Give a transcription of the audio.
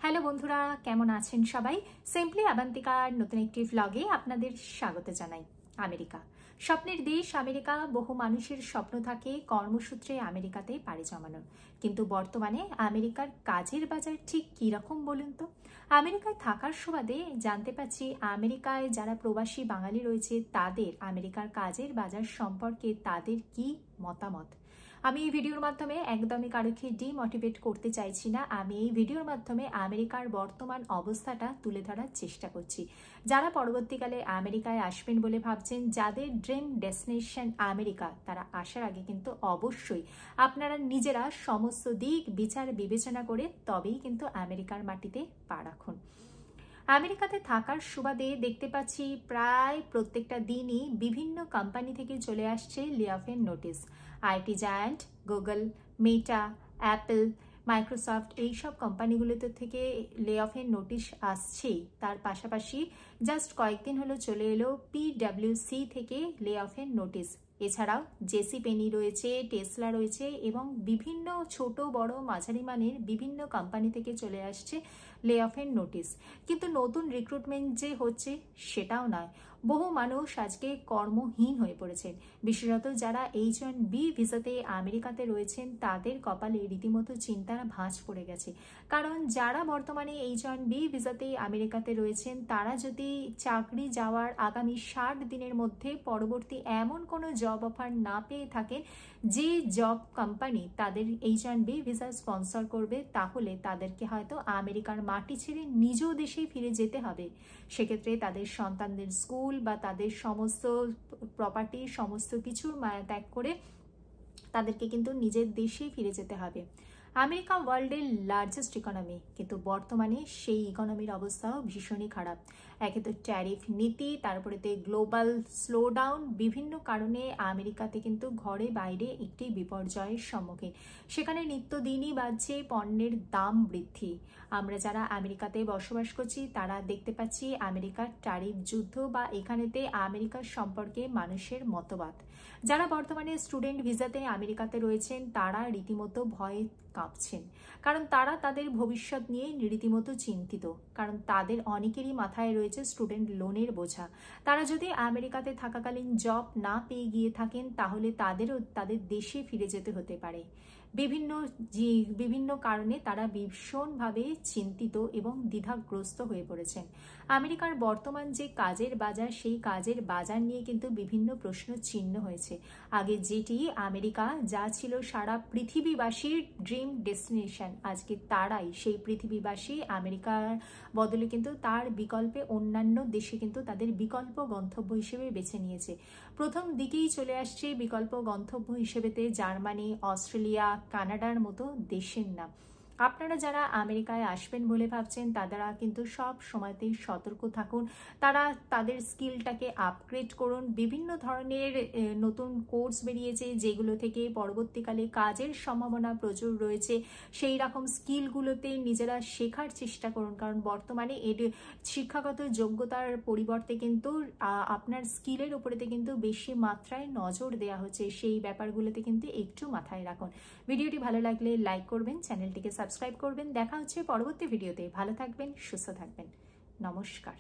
Hello বন্ধুরা, কেমন আছেন সবাই? সিম্পলি আবান্তিকার নতুন একটি ভ্লগে আপনাদের স্বাগত জানাই। আমেরিকা স্বপ্নের দেশ। আমেরিকা বহু মানুষের স্বপ্ন থাকে কর্মসূত্রে আমেরিকাতে পাড়ি জমানোর, কিন্তু বর্তমানে আমেরিকার কাজের বাজার ঠিক কী রকম বলুন তো? আমেরিকায় থাকার সুবাদে জানতে পারছি আমেরিকায় যারা প্রবাসী বাঙালি রয়েছে তাদের আমেরিকার কাজের বাজার সম্পর্কে তাদের কি মতামত। আমি এই ভিডিওর মাধ্যমে একদমই কারোকে ডিমোটিভেট করতে চাইছি না। আমি এই ভিডিওর মাধ্যমে আমেরিকার বর্তমান অবস্থাটা তুলে ধরার চেষ্টা করছি। যারা পরবর্তীকালে আমেরিকায় আসবেন বলে ভাবছেন, যাদের ড্রিম ডেস্টিনেশন আমেরিকা, তারা আসার আগে কিন্তু অবশ্যই আপনারা নিজেরা সমস্ত দিক বিচার বিবেচনা করে তবেই কিন্তু আমেরিকার মাটিতে পা রাখুন। আমেরিকাতে থাকার সুবাদে দেখতে পাচ্ছি প্রায় প্রত্যেকটা দিনই বিভিন্ন কোম্পানি থেকে চলে আসছে লে অফের notice. IT giant Google, Meta, Apple, Microsoft এইসব কোম্পানিগুলোতে থেকে লে অফের নোটিশ আসছেই। তার পাশাপাশি জাস্ট কয়েকদিন হলো চলে এলো পিডব্লিউসি থেকে লে অফের নোটিশ। এছাড়াও জেসি পেনি রয়েছে, টেসলা রয়েছে এবং বিভিন্ন ছোট বড় মাঝারি মানের বিভিন্ন কোম্পানি থেকে চলে আসছে লে অফের নোটিশ। কিন্তু নতুন রিক্রুটমেন্ট যে হচ্ছে সেটাও নয়, বহু মানুষ আজকে কর্মহীন হয়ে পড়েছেন। বিশেষত যারা H1B ভিসাতে আমেরিকাতে রয়েছেন তাদের কপালে রীতিমতো চিন্তার ভাঁজ পড়ে গেছে। কারণ যারা বর্তমানে H1B ভিসাতে আমেরিকাতে রয়েছেন তারা যদি চাকরি যাওয়ার আগামী 60 দিনের মধ্যে পরবর্তী এমন কোনো জব অফার না পেয়ে থাকেন যে জব কোম্পানি তাদের H1B ভিসা স্পন্সর করবে, তাহলে তাদেরকে হয়তো আমেরিকার মাটি ছেড়ে নিজ দেশেই ফিরে যেতে হবে। সেক্ষেত্রে তাদের সন্তানদের স্কুল বা তাদের সমস্ত প্রপার্টি সমস্ত কিছুর মায়া ত্যাগ করে তাদেরকে কিন্তু নিজের দেশেই ফিরে যেতে হবে। আমেরিকা ওয়ার্ল্ডের লার্জেস্ট ইকোনমি, কিন্তু বর্তমানে সেই ইকোনমির অবস্থাও ভীষণই খারাপ। একে তো ট্যারিফ নীতি, তারপরেতে গ্লোবাল স্লোডাউন, বিভিন্ন কারণে আমেরিকাতে কিন্তু ঘরে বাইরে একটি বিপর্যয়ের সম্মুখীন। সেখানে নিত্যদিনই বাড়ছে পণ্যের দাম বৃদ্ধি। আমরা যারা আমেরিকাতে বসবাস করছি তারা দেখতে পাচ্ছি আমেরিকার ট্যারিফ যুদ্ধ বা এখানেতে আমেরিকার সম্পর্কে মানুষের মতবাদ। যারা বর্তমানে স্টুডেন্ট ভিসাতে আমেরিকাতে রয়েছেন তারা রীতিমতো ভয়ে কাঁপছেন, কারণ তারা তাদের ভবিষ্যৎ নিয়ে রীতিমতো চিন্তিত। কারণ তাদের অনেকেরই মাথায় রয়েছে স্টুডেন্ট লোনের বোঝা। তারা যদি আমেরিকাতে থাকাকালীন জব না পেয়ে গিয়ে থাকেন তাহলে তাদেরও তাদের দেশে ফিরে যেতে হতে পারে। বিভিন্ন কারণে তারা ভীষণভাবে চিন্তিত এবং দ্বিধাগ্রস্ত হয়ে পড়েছেন। আমেরিকার বর্তমান যে কাজের বাজার, সেই কাজের বাজার নিয়ে কিন্তু বিভিন্ন প্রশ্ন চিহ্ন হয়েছে। আগে যেটি আমেরিকা যা ছিল সারা পৃথিবীবাসীর ড্রিম ডেস্টিনেশন, আজকে তারাই সেই পৃথিবীবাসী আমেরিকার বদলে কিন্তু তার বিকল্পে অন্যান্য দেশে কিন্তু তাদের বিকল্প গন্তব্য হিসেবে বেছে নিয়েছে। প্রথম দিকেই চলে আসছে বিকল্প গন্তব্য হিসেবেতে জার্মানি, অস্ট্রেলিয়া, কানাডার মতো দেশের নাম। আপনারা যারা আমেরিকায় আসবেন বলে ভাবছেন তারা কিন্তু সব সময়তেই সতর্ক থাকুন। তারা তাদের স্কিলটাকে আপগ্রেড করুন। বিভিন্ন ধরনের নতুন কোর্স বেরিয়েছে যেগুলো থেকে পরবর্তীকালে কাজের সম্ভাবনা প্রচুর রয়েছে। সেই রকম স্কিলগুলোতে নিজেরা শেখার চেষ্টা করুন, কারণ বর্তমানে এর শিক্ষাগত যোগ্যতার পরিবর্তে কিন্তু আপনার স্কিলের উপরেতে কিন্তু বেশি মাত্রায় নজর দেওয়া হচ্ছে। সেই ব্যাপারগুলোতে কিন্তু একটু মাথায় রাখুন। ভিডিওটি ভালো লাগলে লাইক করবেন, চ্যানেলটিকে সাবস্ক্রাইব করবেন। দেখা হচ্ছে পরবর্তী ভিডিওতে। ভালো থাকবেন, সুস্থ থাকবেন। নমস্কার।